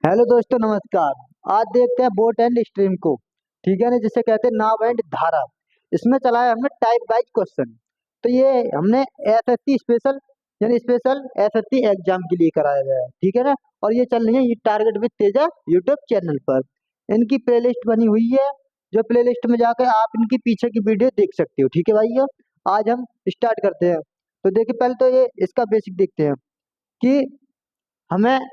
Hello दोस्तों, नमस्कार। आज देखते हैं बोट एंड स्ट्रीम को। ठीक है ना, जिसे कहते हैं नाव एंड धारा। इसमें चलाया हमने टाइप वाइज क्वेश्चन। तो ये हमने एसएससी स्पेशल यानी स्पेशल एसएससी एग्जाम के लिए कराया गया है। ठीक है ना। और ये चल रही है ये target with Teja YouTube channel पर। इनकी प्लेलिस्ट बनी हुई है, जो प्लेलिस्ट में जाकर आप इनकी पीछे की वीडियो देख सकते हो। ठीक है भाइयों, आज हम स्टार्ट करते हैं। तो देखिए, पहले तो ये इसका बेसिक देखते हैं कि हमें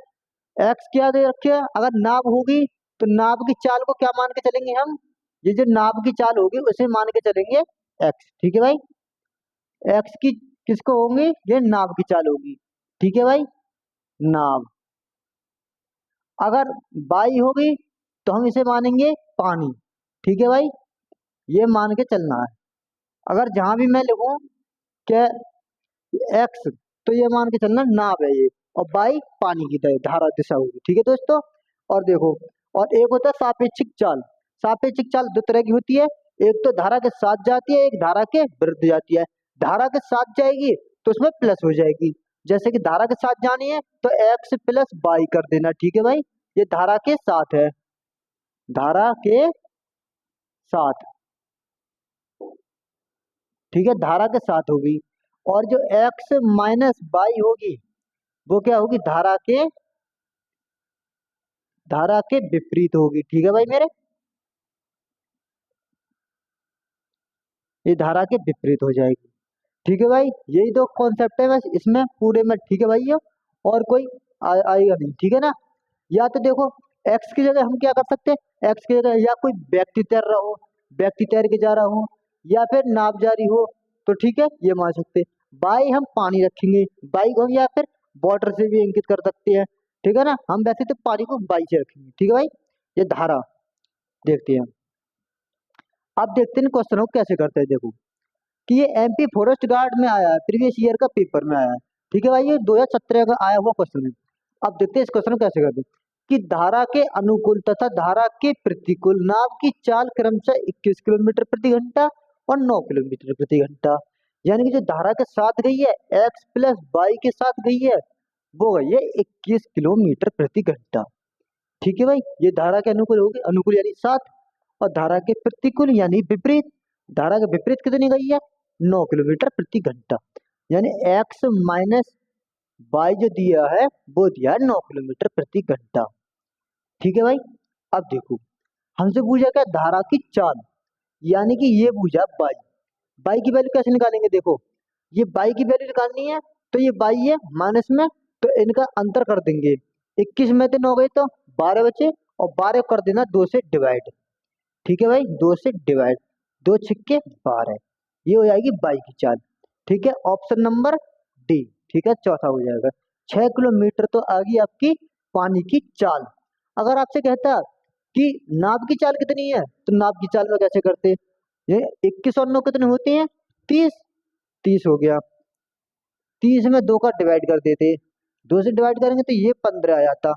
एक्स क्या दे रखे है। अगर नाव होगी तो नाव की चाल को क्या मान के चलेंगे हम। ये जो नाव की चाल होगी उसे मान के चलेंगे एक्स। ठीक है भाई। एक्स की किसको होंगी, ये नाव की चाल होगी। ठीक है भाई। नाव। अगर बाई होगी तो हम इसे मानेंगे पानी। ठीक है भाई, ये मान के चलना है। अगर जहां भी मैं लिखूं कि एक्स, तो ये मान के चलना नाव है ये। और बाई पानी की तरह धारा दिशा होगी। ठीक है दोस्तों। और देखो, और एक होता है सापेक्षिक चाल। सापेक्षिक चाल दो तरह की होती है। एक तो धारा के साथ जाती है, एक धारा के विरुद्ध जाती है। धारा के साथ जाएगी तो उसमें प्लस हो जाएगी। जैसे कि धारा के साथ जानी है तो एक्स प्लस बाई कर देना। ठीक है भाई, ये धारा के साथ है। धारा के साथ। ठीक है, धारा के साथ होगी। और जो एक्स माइनस बाई होगी वो क्या होगी, धारा के विपरीत होगी। ठीक है भाई मेरे, ये धारा के विपरीत हो जाएगी। ठीक है भाई, यही दो कॉन्सेप्ट है बस इसमें पूरे में। ठीक है भाई ये, और कोई आएगा नहीं। ठीक है ना। या तो देखो, एक्स की जगह हम क्या कर सकते हैं, एक्स की जगह या कोई व्यक्ति तैर रहा हो, व्यक्ति तैर के जा रहा हो, या फिर नाव जारी हो, तो ठीक है ये मान सकते हैं। बाई हम पानी रखेंगे, बाई को हम या फिर वाटर से भी इंगित कर सकते हैं। ठीक है ना, हम वैसे तो पानी को बाई से रखेंगे। ठीक है भाई, ये धारा देखते हैं। अब देखते हैं क्वेश्चन को कैसे करते हैं। देखो कि ये एमपी फॉरेस्ट गार्ड में आया है, प्रीवियस ईयर का पेपर में आया है। ठीक है भाई, ये 2017 का आया हुआ क्वेश्चन है। अब देखते हैं इस क्वेश्चन को कैसे करते हैं। कि धारा के अनुकूल तथा धारा के प्रतिकूल नाव की चाल क्रमशः 21 किलोमीटर प्रति घंटा और 9 किलोमीटर प्रति घंटा। यानी कि जो धारा के साथ गई है, एक्स प्लस वाई के साथ गई है, वो गई है 21 किलोमीटर प्रति घंटा। ठीक है भाई, ये धारा के अनुकूल होगी, अनुकूल यानी साथ। और धारा के प्रतिकूल यानी विपरीत, धारा के विपरीत कितनी गई है, 9 किलोमीटर प्रति घंटा। यानी एक्स माइनस वाई जो दिया है वो दिया है 9 किलोमीटर प्रति घंटा। ठीक है भाई। अब देखो, हमसे पूछा क्या, धारा की चाल। यानी कि ये पूछा बाई। बाई की वैल्यू कैसे निकालेंगे, देखो ये बाई की वैल्यू निकालनी है तो ये बाई है माइनस में, तो इनका अंतर कर देंगे। 21 में तो 9 गए तो 12 बचे, और 12 कर देना 2 से डिवाइड। ठीक है भाई, 2 से डिवाइड, 2 छिक्के 12, ये हो जाएगी बाई की चाल। ठीक है, ऑप्शन नंबर डी। ठीक है, चौथा हो जाएगा। 6 किलोमीटर तो आ गई आपकी पानी की चाल। अगर आपसे कहता कि नाव की चाल कितनी है, तो नाव की चाल में कैसे करते, ये 21 और 9 कितने होते हैं, 30। 30 हो गया, 30 में 2 का डिवाइड कर देते, 2 से डिवाइड करेंगे तो ये 15 आ जाता।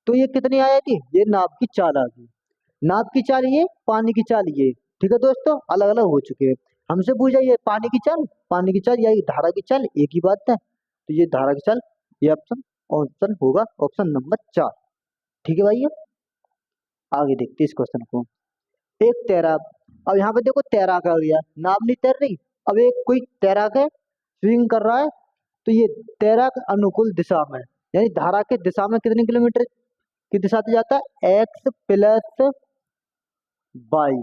तो ये कितनी आ जाती, ये नाव की चाल आ गई। नाव की चाल ये, पानी की चाल ये। ठीक है दोस्तों, अलग अलग हो चुके हैं। हमसे पूछा ये पानी की चाल, पानी की चाल या ये धारा की चाल, एक ही बात है। तो ये धारा की चाल, ये ऑप्शन ऑप्शन होगा ऑप्शन नंबर 4। ठीक है भाई, आगे देखते हैं इस क्वेश्चन को। एक तैराक, अब यहाँ पे देखो तैराक आ गया, नाव नहीं तैर रही। अब एक कोई तैराक है, स्विमिंग कर रहा है। तो ये तैराक अनुकूल दिशा में, यानी धारा के दिशा में कितने किलोमीटर की दिशा से जाता है, एक्स प्लस वाई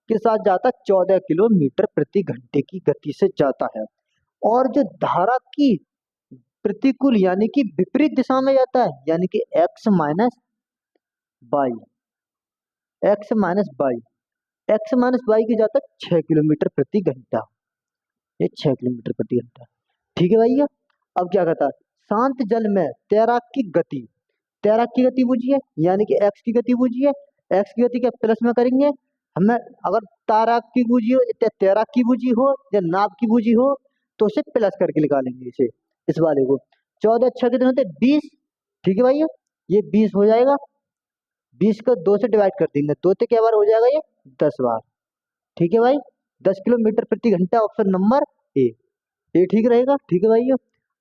के साथ जाता है, 14 किलोमीटर प्रति घंटे की गति से जाता है। और जो धारा की प्रतिकूल यानी कि विपरीत दिशा में जाता है, यानी कि बाई एक्स माइनस बाई की जाता है 6 किलोमीटर प्रति घंटा। ये 6 किलोमीटर प्रति घंटा। ठीक है भैया। अब क्या कहता है, शांत जल में तैराक की गति, तैराक की गति पूछिए, यानी कि एक्स की गति पूछिए। एक्स की गति क्या प्लस में करेंगे हमें। अगर तैराक की पूछी हो या तैराक की पूछी हो या नाव की पूछी हो तो उसे प्लस करके निकालेंगे इसे, इस वाले को। 14 अच्छा कितने होते, 20। ठीक है भैया, ये 20 हो जाएगा। 20 को 2 से डिवाइड कर देंगे, 2 से क्या बार हो जाएगा, ये 10 बार। ठीक है भाई, 10 किलोमीटर प्रति घंटा ऑप्शन नंबर ए, ये ठीक रहेगा। ठीक है भाई।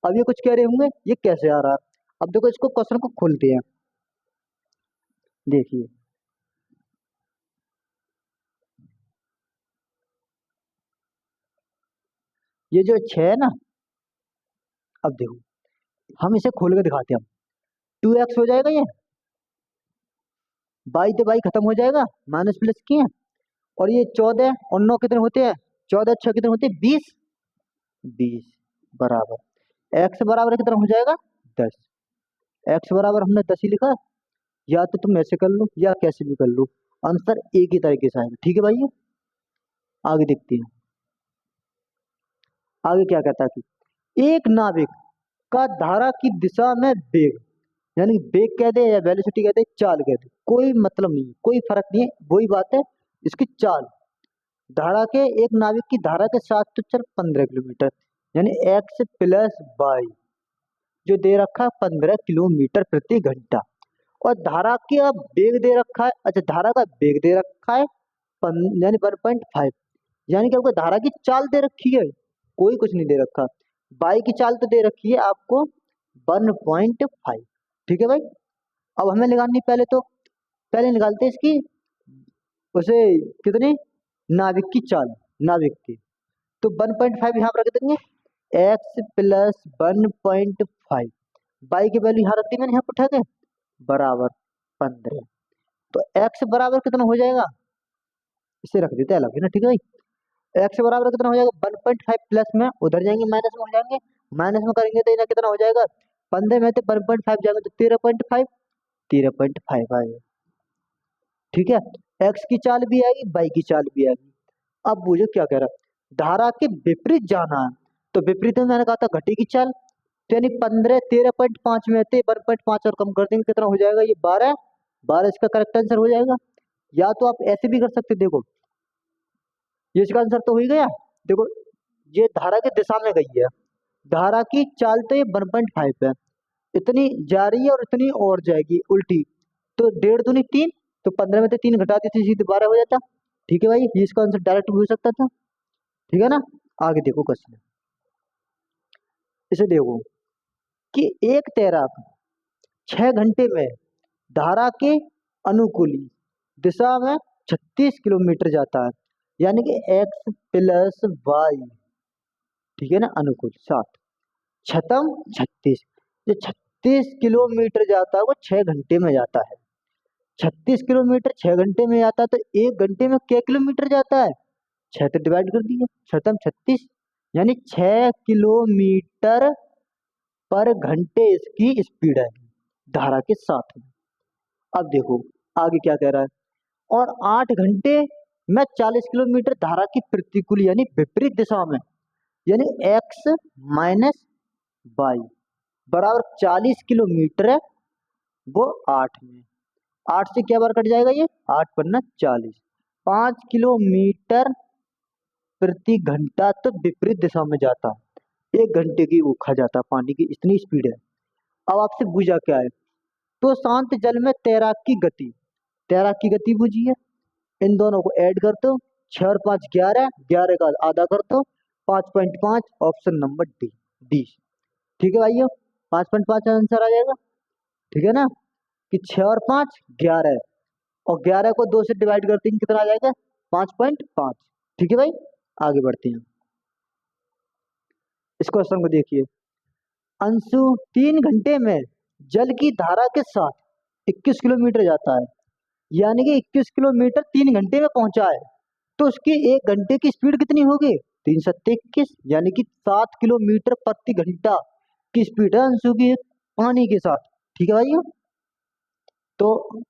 अब ये कुछ कह रहे होंगे ये कैसे आ रहा है। अब देखो इसको क्वेश्चन को खोलते हैं। देखिए ये जो 6 है ना, अब देखो हम इसे खोल के दिखाते हैं। 2x हो जाएगा, ये बाई तो बाई खत्म हो जाएगा, माइनस प्लस की है। और ये 14 और 9 कितने होते हैं, 14 6 कितने होते हैं, 20। 20 बराबर x बराबर कितना हो जाएगा, 10। x बराबर हमने 10 ही लिखा। या तो तुम ऐसे कर लो या कैसे भी कर लो, आंसर एक ही तरीके से आएगा। ठीक है भाई, आगे देखते हैं। आगे क्या कहता है कि एक नाविक का धारा की दिशा में वेग, यानी वेग कह दे या वेलोसिटी कह दे, चाल कह दे, कोई मतलब नहीं, कोई फर्क नहीं है, वही बात है। इसकी चाल, धारा के, एक नाविक की धारा के साथ तो चल 15 किलोमीटर, यानी एक्स प्लस वाई जो दे रखा है 15 किलोमीटर प्रति घंटा। और धारा की अब वेग दे रखा है, अच्छा धारा का वेग दे रखा है यानी 1.5, यानी कि आपको धारा की चाल दे रखी है, कोई कुछ नहीं दे रखा। बाई की चाल तो दे रखी है आपको 1.5। ठीक है भाई, अब हमें निकालनी, पहले निकालते हैं इसकी उसे, कितने, नाविक की चाल, नाविक की। तो 1.5 यहाँ पर रख देंगे, एक्स प्लस 1.5, बाई की वैल्यू यहाँ रख दी मैंने, यहाँ पर उठा के बराबर 15। तो एक्स बराबर कितना हो जाएगा, इसे रख देते हैं अलग, है ना। ठीक है भाई, एक्स बराबर कितना हो जाएगा, 1.5 प्लस में उधर जाएंगे माइनस में हो जाएंगे, माइनस में करेंगे तो इन्हें कितना हो जाएगा, 15 में से 1.5 जाएगा तो 13.5, 13.5 आएगा। ठीक है, एक्स की चाल भी आएगी, वाई की चाल भी आएगी। अब मुझे क्या कह रहा है, धारा के विपरीत जाना है, तो विपरीत में मैंने कहा था घटी की चाल, तो यानी 15 13.5 में थे 1.5 और कम कर देंगे कितना हो जाएगा, ये 12। 12 इसका करेक्ट आंसर हो जाएगा। या तो आप ऐसे भी कर सकते, देखो ये इसका आंसर तो हो ही गया। देखो ये धारा की दिशा में गई है, धारा की चाल तो ये 1.5 है, इतनी जा रही है और इतनी और जाएगी उल्टी, तो 1.5 दूनी 3, तो 15 में से 3 घटा देते सीधे 12 हो जाता। ठीक है भाई, ये इसका आंसर डायरेक्ट भी हो सकता था। ठीक है ना, आगे देखो क्वेश्चन, इसे देखो कि एक तैराक 6 घंटे में धारा के अनुकूली दिशा में 36 किलोमीटर जाता है, यानी कि एक्स प्लस वाई, ठीक है ना, अनुकूल 7, छतम 36, जो 36 किलोमीटर जाता है वो 6 घंटे में जाता है। 36 किलोमीटर 6 घंटे में जाता है, तो 1 घंटे में क्या किलोमीटर जाता है, 6 तो डिवाइड कर दिया, छतम 36, यानी 6 किलोमीटर पर घंटे इसकी स्पीड है धारा के साथ में। अब देखो आगे क्या कह रहा है, और 8 घंटे में 40 किलोमीटर धारा की प्रतिकूल यानी विपरीत दिशा में, यानी एक्स माइनस वाई बराबर 40 किलोमीटर है, वो 8 में, 8 से क्या बार कट जाएगा, ये 8 पन्ना 40, 5 किलोमीटर प्रति घंटा तो विपरीत दिशा में जाता है, 1 घंटे की वो खा जाता है पानी की, इतनी स्पीड है। अब आपसे पूछा क्या है, तो शांत जल में तैराक की गति पूछी है, इन दोनों को ऐड कर दो, 6 और 5 11, 11 का आधा कर दो, 5.5, ऑप्शन नंबर डी 20। ठीक है भाइयों, 5.5 आंसर आ जाएगा। ठीक है ना, कि 6 और 5 11, और 11 को 2 से डिवाइड करते हैं कितना आ जाएगा, 5.5। ठीक है भाई, आगे बढ़ते हैं। इस क्वेश्चन को देखिए, अंशु 3 घंटे में जल की धारा के साथ 21 किलोमीटर जाता है, यानी कि 21 किलोमीटर 3 घंटे में पहुंचा है, तो उसकी 1 घंटे की स्पीड कितनी होगी, 3 7 21, यानी कि 7 किलोमीटर प्रति घंटा की स्पीड है अंशु की पानी के साथ। ठीक है भाई, तो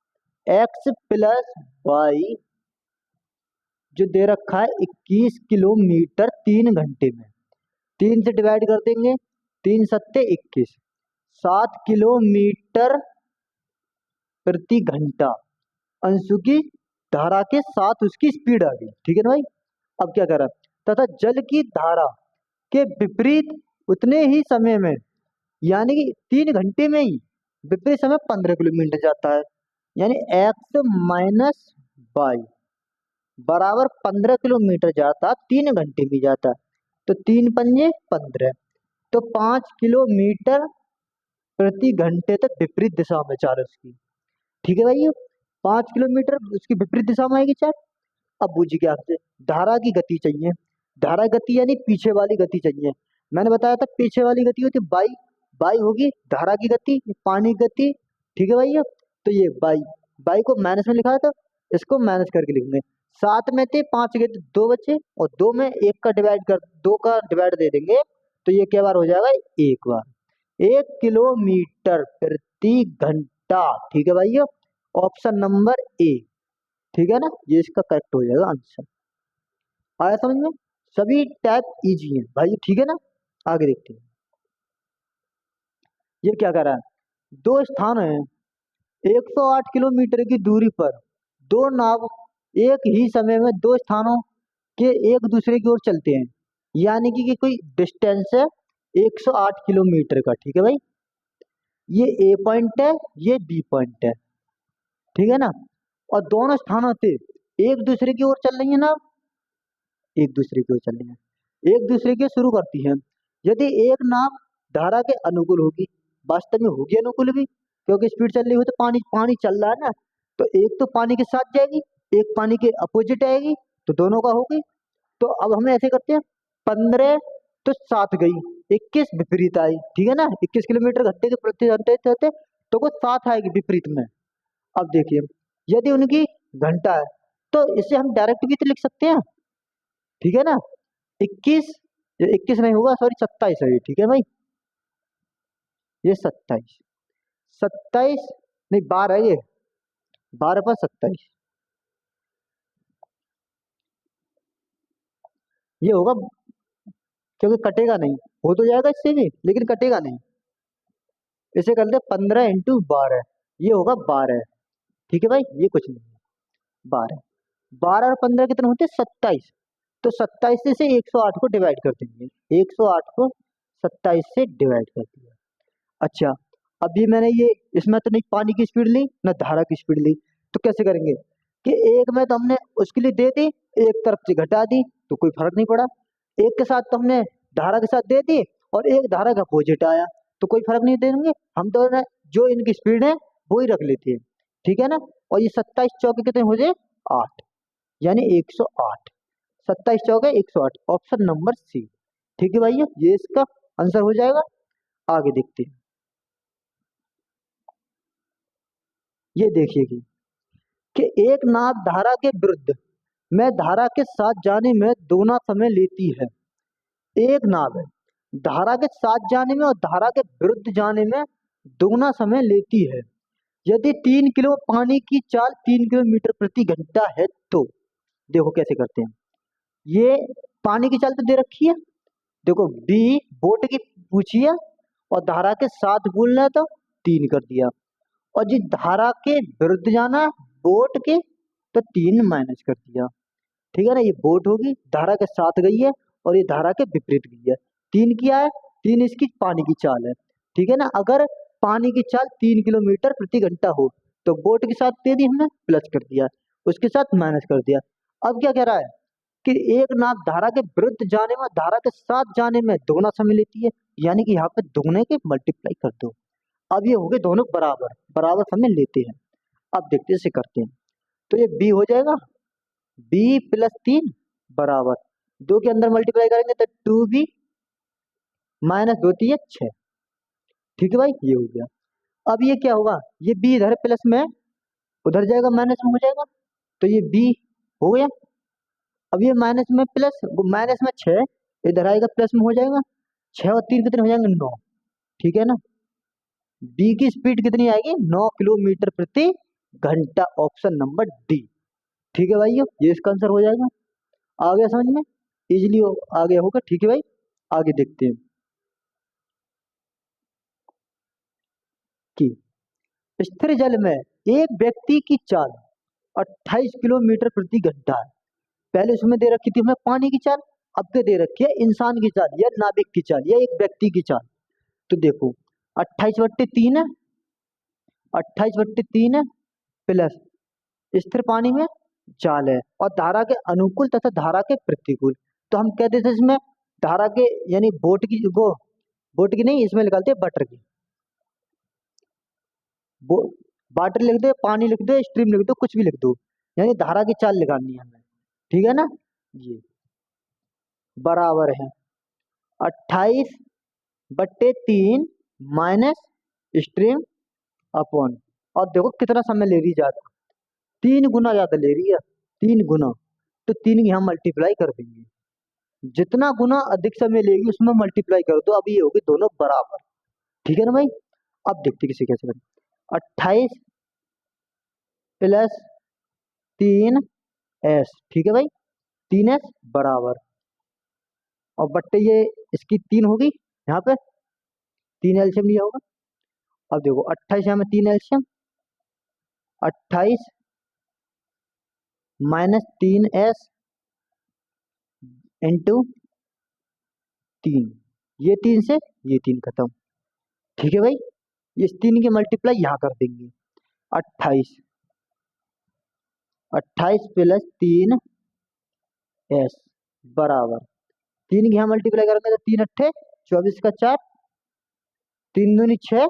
एक्स प्लस वाई जो दे रखा है 21 किलोमीटर 3 घंटे में, 3 से डिवाइड कर देंगे, 3 7 21, 7 किलोमीटर प्रति घंटा अंशु की धारा के साथ उसकी स्पीड आ गई। ठीक है ना भाई, अब क्या कर रहा है, तथा जल की धारा के विपरीत उतने ही समय में, यानी कि 3 घंटे में ही विपरीत समय 15 किलोमीटर जाता है, यानी एक्स माइनस वाई बराबर 15 किलोमीटर जाता, 3 घंटे में जाता, तो 3 पंजे 15, तो 5 किलोमीटर प्रति घंटे तक विपरीत दिशा में चाल उसकी। ठीक है भाई, 5 किलोमीटर उसकी विपरीत दिशा में आएगी चाल। अब बूझी क्या आपसे, धारा की गति चाहिए। धारा गति यानी पीछे वाली गति चाहिए। मैंने बताया था पीछे वाली गति होती है बाई, बाई होगी धारा की गति, पानी की गति। ठीक है भैया, तो ये बाई, बाई को माइनस में लिखा है तो इसको माइनस करके लिखेंगे। 7 में थे 5 गए तो 2 बचे, और 2 में 1 का डिवाइड कर, 2 का डिवाइड दे देंगे तो ये क्या बार हो जाएगा, 1 बार। 1 किलोमीटर प्रति घंटा। ठीक है भैया, ऑप्शन नंबर ए। ठीक है ना, ये इसका करेक्ट हो जाएगा आंसर। आया समझ में? सभी टाइप इजी है भाई। ठीक है ना, आगे देखते हैं। ये क्या कर रहा है, दो स्थान है 108 किलोमीटर की दूरी पर, दो नाव एक ही समय में दो स्थानों के एक दूसरे की ओर चलते हैं। यानी कि कोई डिस्टेंस है 108 किलोमीटर का। ठीक है भाई, ये ए पॉइंट है, ये बी पॉइंट है। ठीक है ना, और दोनों स्थानों से एक दूसरे की ओर चल रही है ना, एक दूसरे की ओर चल रही है, एक दूसरे की शुरू करती हैं। यदि एक नाव धारा के अनुकूल होगी, वास्तव में होगी अनुकूल भी, क्योंकि स्पीड चल रही हो तो पानी पानी चल रहा है ना, तो एक तो पानी के साथ जाएगी, एक पानी के अपोजिट आएगी, तो दोनों का होगी। तो अब हम ऐसे करते हैं, 15 तो 7 गई, 21 विपरीत आई। ठीक है ना, 21 किलोमीटर घंटे के प्रति घंटे थे तो वो 7 आएगी विपरीत में। अब देखिए, यदि उनकी घंटा है तो इसे हम डायरेक्ट भी तो लिख सकते हैं। ठीक है ना, 21, 21 नहीं होगा, सॉरी 27 है ये। ठीक है भाई, ये 27, 27 नहीं 12 है, ये 12 पर 27 ये होगा, क्योंकि कटेगा नहीं, हो तो जाएगा इससे भी लेकिन कटेगा नहीं। इसे कर ले 15 × 12, ये होगा 12। ठीक है भाई, ये कुछ नहीं है, 12। 12 और 15 कितने होते हैं, 27। तो 27 से 108 को डिवाइड कर देंगे, 108 को 27 से डिवाइड कर दिया। अच्छा, अभी मैंने ये इसमें तो नहीं पानी की स्पीड ली ना धारा की स्पीड ली, तो कैसे करेंगे कि एक में तो हमने उसके लिए दे दी, एक तरफ से घटा दी तो कोई फर्क नहीं पड़ा। एक के साथ तो हमने धारा के साथ दे दी और एक धारा का अपोजिट आया तो कोई फर्क नहीं देंगे हम तो ना, जो इनकी स्पीड है वो ही रख लेते हैं। ठीक है ना, और ये 27 चौके कितने हो जाए, 8, यानी 108। 27 चौके 108, ऑप्शन नंबर सी। ठीक है भैया, ये इसका आंसर हो जाएगा। आगे देखते हैं, ये देखिए कि एक नाव धारा के विरुद्ध में धारा के साथ जाने में दोगुना समय लेती है। एक नाव है धारा के साथ जाने में और धारा के विरुद्ध जाने में दोगुना समय लेती है। यदि 3 किलो पानी की चाल 3 किलोमीटर प्रति घंटा है तो देखो कैसे करते हैं। ये पानी की चाल तो दे रखी है, देखो बी बोट की पूछी है और धारा के साथ बोलना है तो 3 कर दिया, और जिस धारा के विरुद्ध जाना बोट के तो 3 माइनस कर दिया। ठीक है ना, ये बोट होगी धारा के साथ गई है और ये धारा के विपरीत गई है। 3 किया है, 3 इसकी पानी की चाल है। ठीक है ना, अगर पानी की चाल 3 किलोमीटर प्रति घंटा हो तो बोट के साथ दे दी हमने प्लस कर दिया, उसके साथ माइनस कर दिया। अब क्या कह रहा है कि एक नाव धारा के विरुद्ध जाने में धारा के साथ जाने में दोगुना समय लेती है, यानी कि यहाँ पे दोगुने के मल्टीप्लाई कर दो। अब ये हो गए दोनों बराबर बराबर समय लेते हैं। अब देखते हैं इसे करते हैं, तो ये बी हो जाएगा, b+3 बराबर 2 के अंदर मल्टीप्लाई करेंगे तो 2b माइनस 2 3 6। ठीक है भाई, ये हो गया। अब ये क्या होगा, ये b इधर प्लस में उधर जाएगा माइनस में हो जाएगा, तो ये b हो गया। अब ये माइनस में प्लस, माइनस में 6 इधर आएगा प्लस में हो जाएगा, 6 और 3 कितने हो जाएंगे 9। ठीक है ना, बी की स्पीड कितनी आएगी 9 किलोमीटर प्रति घंटा, ऑप्शन नंबर डी। ठीक है भाई, ये इसका आंसर हो जाएगा। आ गया समझ में, इजिली आ गया होगा। ठीक है भाई, आगे देखते हैं कि स्थिर जल में एक व्यक्ति की चाल 28 किलोमीटर प्रति घंटा है। पहले उसमें दे रखी थी हमें पानी की चाल, अब के दे रखी है इंसान की चाल या नाविक की चाल या एक व्यक्ति की चाल। तो देखो 28/3 है, 28/3 है प्लस स्थिर पानी में चाल है और धारा के अनुकूल तथा धारा के प्रतिकूल। तो हम कहते थे इसमें धारा के यानी बोट की, बोट की नहीं इसमें निकालते बटर की, वाटर लिख दो, पानी लिख दो, स्ट्रीम लिख दो, कुछ भी लिख दो, यानी धारा की चाल निकालनी है हमें। ठीक है ना। ये बराबर है 28/3 माइनस स्ट्रीम अपॉन, और देखो कितना समय ले रही है ज्यादा, 3 गुना ज्यादा ले रही है, 3 गुना। तो 3 की हम मल्टीप्लाई कर देंगे, जितना गुना अधिक समय लेगी उसमें मल्टीप्लाई कर दो, अब ये होगी दोनों बराबर। ठीक है ना भाई। अब देखते किसे कैसे करें। 28 + 3s, ठीक है भाई, 3s बराबर, और बट्टे ये इसकी 3 होगी यहाँ पे, 3 एल्शियम लिया होगा। अब देखो 28 यहाँ में 3 एल्शियम, 28 - 3s इंटू 3, ये 3 से ये 3 खत्म। ठीक है भाई, इस 3 की मल्टीप्लाई यहाँ कर देंगे, 28 28 + 3s बराबर, 3 की यहाँ मल्टीप्लाई करेंगे तो 3 अट्ठे 24 का 4, 3 दूनी 6,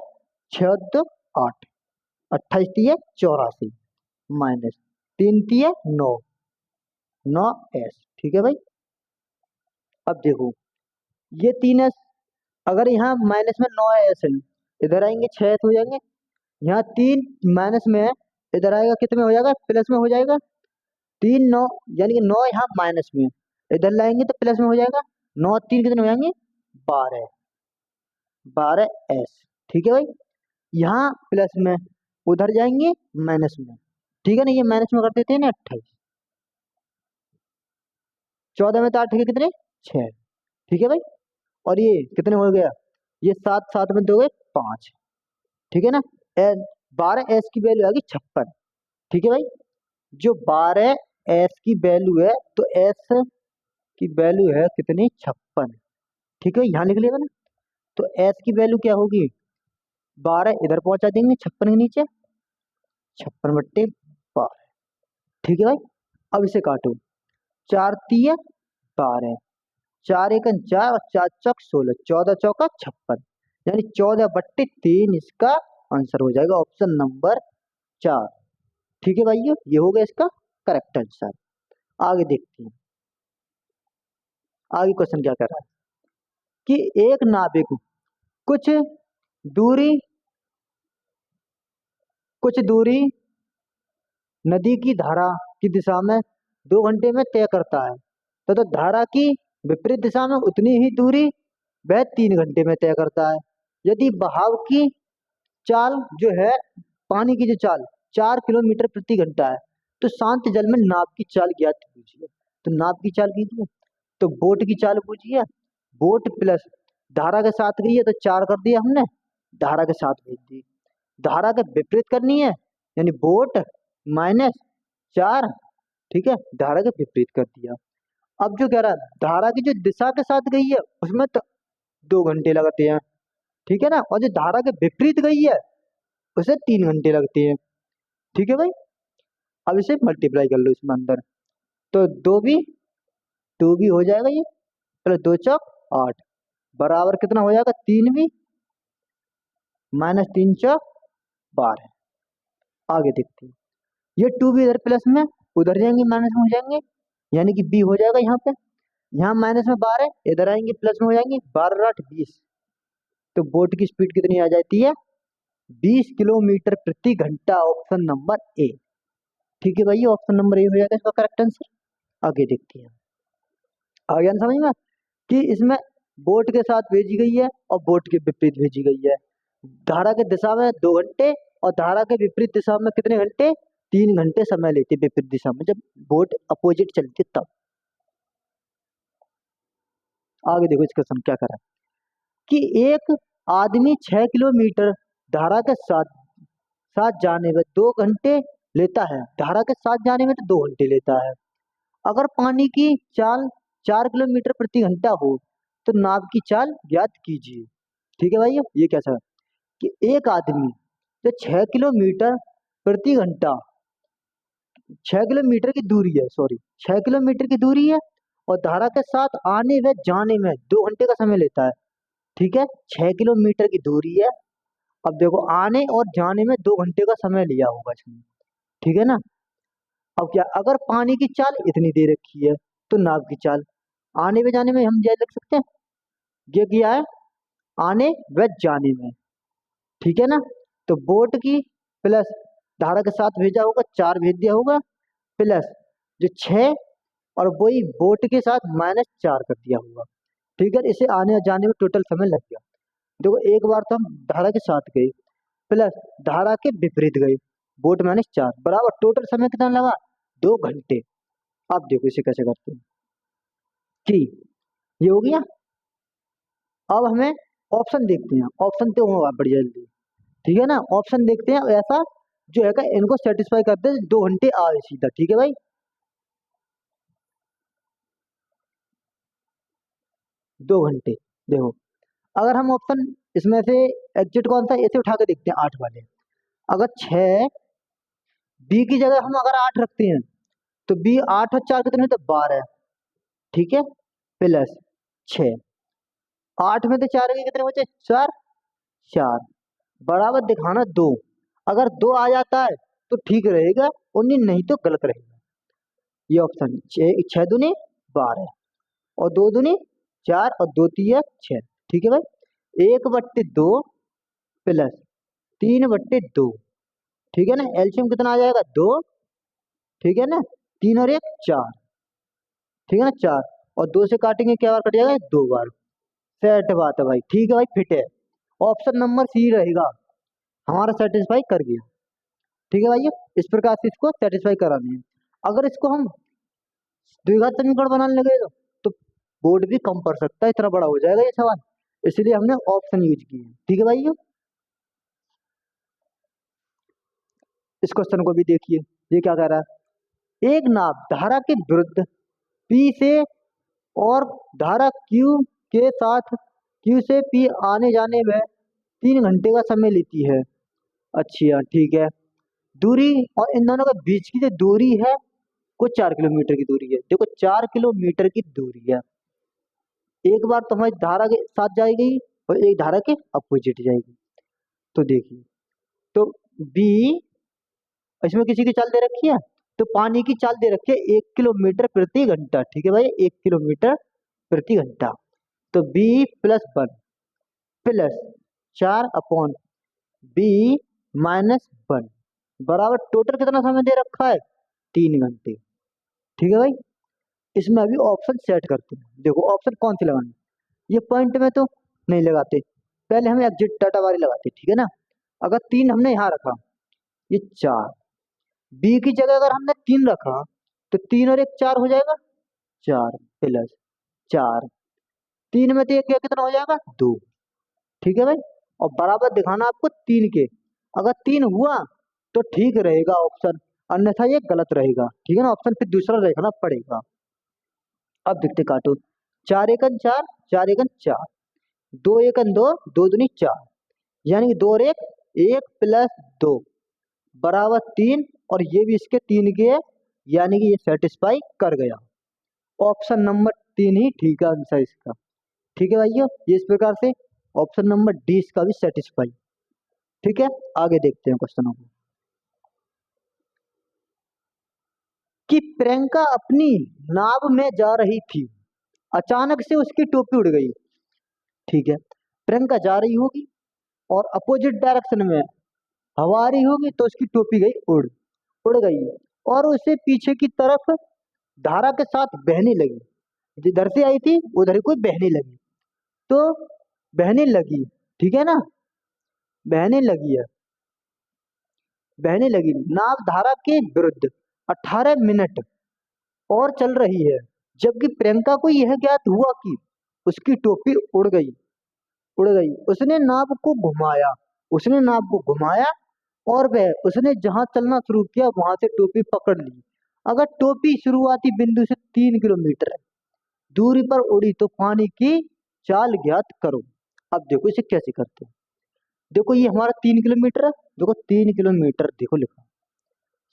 6 2 8, 28 3 84 माइनस 3 3 9, 9s। ठीक है भाई। अब देखो ये 3s, अगर यहाँ माइनस में 9s है, इधर आएंगे 6s हो जाएंगे, यहाँ 3 माइनस में है, इधर आएगा कितने में हो जाएगा, प्लस में हो जाएगा, 3 9, यानी कि 9 यहाँ माइनस में, इधर लाएंगे तो प्लस में हो जाएगा, 9 3 कितने हो जाएंगे, 12, 12s। ठीक है भाई, यहाँ प्लस में, उधर जाएंगे माइनस में। ठीक है ना, ये माइनस में कर देते हैं ना, 28, 14 में तो 8 के कितने 6। ठीक है भाई, और ये कितने हो गया, ये 7 7 में 2 5। ठीक है ना। 12s की वैल्यू आ गई 56। ठीक है भाई, जो 12s की वैल्यू है, तो s की वैल्यू है कितनी 56। ठीक है, यहाँ लिख लेगा ना, तो s की वैल्यू क्या होगी, 12 इधर पहुंचा देंगे 56 के नीचे, 56/12। ठीक है भाई, अब इसे काटो, 4 3 12, 4 1 4 और 4 चौक 16, 14 चौका 56, यानी 14/3 इसका आंसर हो जाएगा, ऑप्शन नंबर 4। ठीक है भाई, ये हो गया इसका करेक्ट आंसर। आगे देखते हैं, आगे क्वेश्चन क्या कर रहा है कि एक नाविक कुछ दूरी कुछ दूरी नदी की धारा की दिशा में 2 घंटे में तय करता है, तो धारा की विपरीत दिशा में उतनी ही दूरी वह 3 घंटे में तय करता है। यदि बहाव की चाल जो है, पानी की जो चाल 4 किलोमीटर प्रति घंटा है, तो शांत जल में नाव की चाल ज्ञात कीजिए। तो नाव की चाल कीजिए, तो बोट की चाल पूछिए, बोट प्लस धारा के साथ गई है तो 4 कर दिया हमने, धारा के साथ भेज दी, धारा के विपरीत करनी है, यानी बोट -4। ठीक है, धारा के विपरीत कर दिया। अब जो कह रहा है धारा की जो दिशा के साथ गई है उसमें तो 2 घंटे लगते हैं। ठीक है ना, और जो धारा के विपरीत गई है उसे 3 घंटे लगते हैं। ठीक है भाई, अब इसे मल्टीप्लाई कर लो इसमें अंदर, तो 2 भी हो जाएगा, ये प्लस 2 चौक 8 बराबर कितना हो जाएगा, 3 -3 चौक 12। आगे देखते हैं, ये 2 भी इधर प्लस में, उधर जाएंगे माइनस में हो जाएंगे, यानी कि बी हो जाएगा यहाँ पे, यहाँ माइनस में 12, इधर आएंगे प्लस में हो जाएंगे, 12 8 20। तो बोट की स्पीड कितनी आ जाती है, 20 किलोमीटर प्रति घंटा, ऑप्शन नंबर ए। ठीक है भाई, ऑप्शन नंबर ए हो जाएगा इसका करेक्ट आंसर। आगे देखते हैं, आगे समझ में कि इसमें बोट के साथ भेजी गई है और बोट के विपरीत भेजी गई है, धारा के दिशा में 2 घंटे और धारा के विपरीत दिशा में कितने घंटे, 3 घंटे समय लेती है विपरीत दिशा में, जब बोट अपोजिट चलती है तब। आगे देखो इस क्वेश्चन क्या करा कि एक आदमी 6 किलोमीटर धारा के साथ साथ जाने में 2 घंटे लेता है, धारा के साथ जाने में तो 2 घंटे लेता है। अगर पानी की चाल 4 किलोमीटर प्रति घंटा हो तो नाव की चाल ज्ञात कीजिए। ठीक है भाई, ये कैसा है कि एक आदमी जो 6 किलोमीटर प्रति घंटा, 6 किलोमीटर की दूरी है, सॉरी 6 किलोमीटर की दूरी है, और धारा के साथ आने व जाने में 2 घंटे का समय लेता है। ठीक है, 6 किलोमीटर की दूरी है अब देखो आने और जाने में 2 घंटे का समय लिया होगा इसने, ठीक है ना। अब क्या, अगर पानी की चाल इतनी दे रखी है तो नाव की चाल आने में जाने में हम यह लिख सकते हैं, ये किया है आने व जाने में, ठीक है ना। तो बोट की प्लस धारा के साथ भेजा होगा 4 भेज दिया होगा, प्लस जो 6 और वही बोट के साथ -4 कर दिया होगा, ठीक है। इसे आने और जाने में टोटल समय लग गया। देखो एक बार तो हम धारा के साथ गए प्लस धारा के विपरीत गए, बोट -4 बराबर टोटल समय कितना लगा, 2 घंटे। अब देखो इसे कैसे करते हैं कि ये हो गया। अब हमें ऑप्शन देखते हैं, ऑप्शन तो होगा बड़ी जल्दी, ठीक है ना। ऑप्शन देखते हैं ऐसा जो है इनको सेटिस्फाई करते हैं, 2 घंटे आए सीधा, ठीक है भाई। 2 घंटे, देखो अगर हम ऑप्शन इसमें से एग्जिट कौन सा है, ऐसे उठा के देखते हैं 8 वाले। अगर 6 बी की जगह हम अगर 8 रखते हैं तो बी 8 और 4 कितने होते, 12, ठीक है, प्लस 6, 8 में से 4 के कितने बचे, 4, 4 बराबर दिखाना 2। अगर 2 आ जाता है तो ठीक रहेगा, 19 नहीं तो गलत रहेगा। ये ऑप्शन 6 दूनी 12 और 2 दूनी 4 और 2 तिया 6, ठीक है भाई। 1/2 प्लस 3/2, ठीक है ना। एलसीएम कितना आ जाएगा, 2, ठीक है ना। 3 और 1 4, ठीक है ना, 4 और 2 से काटेंगे क्या बार कट जाएगा, 2 बार। सेट बात है भाई, ठीक है भाई, फिट है। ऑप्शन नंबर सी रहेगा हमारा, सेटिस्फाई कर गया, ठीक है भाई। इस प्रकार से इसको सेटिस्फाई करानी है। अगर इसको हम द्विघात समीकरण बनाने लगे तो बोर्ड भी कम पड़ सकता है, इतना बड़ा हो जाएगा ये सवाल, इसलिए हमने ऑप्शन यूज किए, ठीक है भाई। इस क्वेश्चन को भी देखिए, ये क्या कह रहा है, एक नाव धारा के विरुद्ध पी से और धारा क्यू के साथ क्यू से पी आने जाने में 3 घंटे का समय लेती है। अच्छा ठीक है, दूरी और इन दोनों के बीच की जो दूरी है वो 4 किलोमीटर की दूरी है। देखो 4 किलोमीटर की दूरी है, एक बार तो हमारी धारा के साथ जाएगी और एक धारा के अपोजिट जाएगी। तो देखिए, तो बी, इसमें किसी की चाल दे रखी है, तो पानी की चाल दे रखी है 1 किलोमीटर प्रति घंटा, ठीक है भाई, 1 किलोमीटर प्रति घंटा। तो बी +1 प्लस 4/बी -1 बराबर टोटल कितना समय दे रखा है, 3 घंटे, ठीक है भाई। इसमें अभी ऑप्शन सेट करते हैं, देखो ऑप्शन कौन से लगाने, ये पॉइंट में तो नहीं लगाते, पहले हम एग्जिट डाटा वाली लगाते, ठीक है ना। अगर 3 हमने यहाँ रखा, ये 4, बी की जगह अगर हमने 3 रखा तो 3 और 1 4 हो जाएगा, 4 प्लस 4, 3 में तो एक कितना हो जाएगा, 2, ठीक है भाई। और बराबर दिखाना आपको 3 के, अगर 3 हुआ तो ठीक रहेगा ऑप्शन, अन्यथा ये गलत रहेगा, ठीक है ना। ऑप्शन फिर दूसरा देखना पड़ेगा। अब देखते काटो, 4 एकन 4, 4 एकन 4, 2 एकन 2, 2 दूनी 4, यानी कि 2 और 1 1 प्लस 2 बराबर 3, और ये भी इसके 3 के है, यानी कि ये सेटिस्फाई कर गया। ऑप्शन नंबर 3 ही ठीक है आंसर इसका, ठीक है भैया। ये इस प्रकार से ऑप्शन नंबर डी इसका भी सेटिस्फाई, ठीक है। आगे देखते हैं क्वेश्चनों को, कि प्रियंका अपनी नाव में जा रही थी, अचानक से उसकी टोपी उड़ गई, ठीक है। प्रियंका जा रही होगी और अपोजिट डायरेक्शन में हवा आ रही होगी, तो उसकी टोपी गई उड़, उड़ गई, और उसे पीछे की तरफ धारा के साथ बहने लगी, जिधर से आई थी उधर को बहने लगी, तो बहने लगी, ठीक है ना, बहने लगी है, बहने लगी नाव धारा के विरुद्ध 18 मिनट और चल रही है, जबकि प्रियंका को यह ज्ञात हुआ कि उसकी टोपी उड़ गई, उड़ गई। उसने नाव को घुमाया, उसने नाव को घुमाया और वह उसने जहां चलना शुरू किया वहां से टोपी पकड़ ली। अगर टोपी शुरुआती बिंदु से 3 किलोमीटर दूरी पर उड़ी तो पानी की चाल ज्ञात करो। अब देखो इसे कैसे करते हैं, देखो ये हमारा 3 किलोमीटर है, देखो 3 किलोमीटर देखो लिखा,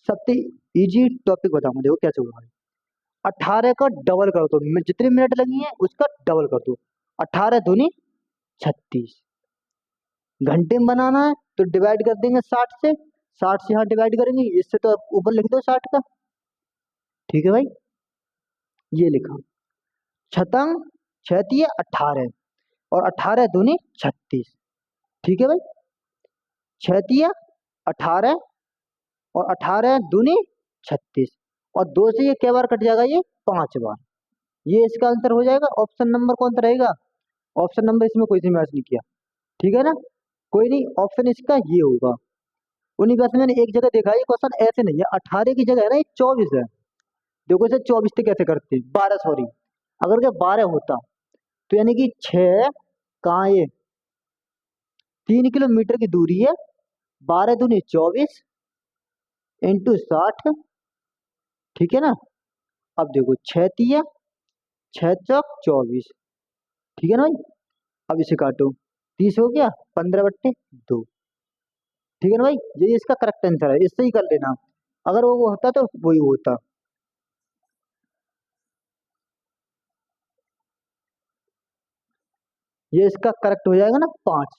सबसे इजी टॉपिक बताऊंगा, देखो कैसे होगा। 18 का डबल कर दो, जितने मिनट लगी है उसका डबल कर दो, 18 दूनी 36, घंटे में बनाना है तो डिवाइड कर देंगे 60 से, 60 से यहाँ डिवाइड करेंगे, इससे तो आप ऊपर लिख दो 60 का। ठीक है भाई, ये लिखा। छतंग छतिया 18 और 18 दूनी 36। ठीक है भाई, छतिया 18 और 18 दूनी 36, और दो से ये कै बार कट जाएगा, ये 5 बार। ये इसका आंसर हो जाएगा। ऑप्शन नंबर कौन सा रहेगा? ऑप्शन नंबर इसमें कोई से मैच नहीं किया। ठीक है ना, कोई नहीं, ऑप्शन इसका ये होगा। उन्हीं वैसे मैंने एक जगह देखा, ये क्वेश्चन ऐसे नहीं है, 18 की जगह है ना ये 24 है। देखो इसे 24 से कैसे करते हैं, 12 सॉरी, अगर क्या 12 होता तो यानी कि 6 कहाँ ये 3 किलोमीटर की दूरी है, 12 दूनी 24 इंटू 60। ठीक है ना, अब देखो 6 6 चौक 24। ठीक है ना भाई, अब इसे काटो, 30 हो गया, 15/2। ठीक है ना भाई, ये इसका करेक्ट आंसर है, इससे ही कर लेना। अगर वो होता तो वही होता। ये इसका करेक्ट हो जाएगा ना, 5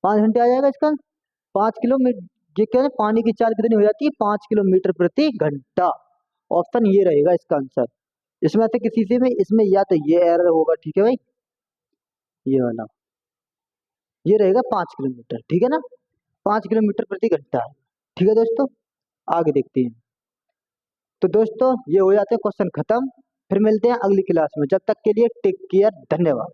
5 घंटे आ जाएगा इसका। 5 किलोमीटर, ये क्या है, पानी की चाल कितनी हो जाती है, 5 किलोमीटर प्रति घंटा। ऑप्शन ये रहेगा इसका आंसर। इसमें से किसी से भी इसमें या तो ये एरर होगा, ठीक है भाई, ये वाला, ये रहेगा 5 किलोमीटर। ठीक है ना, 5 किलोमीटर प्रति घंटा है। ठीक है दोस्तों, आगे देखते हैं। तो दोस्तों ये हो जाते हैं क्वेश्चन खत्म। फिर मिलते हैं अगली क्लास में, जब तक के लिए टेक केयर, धन्यवाद।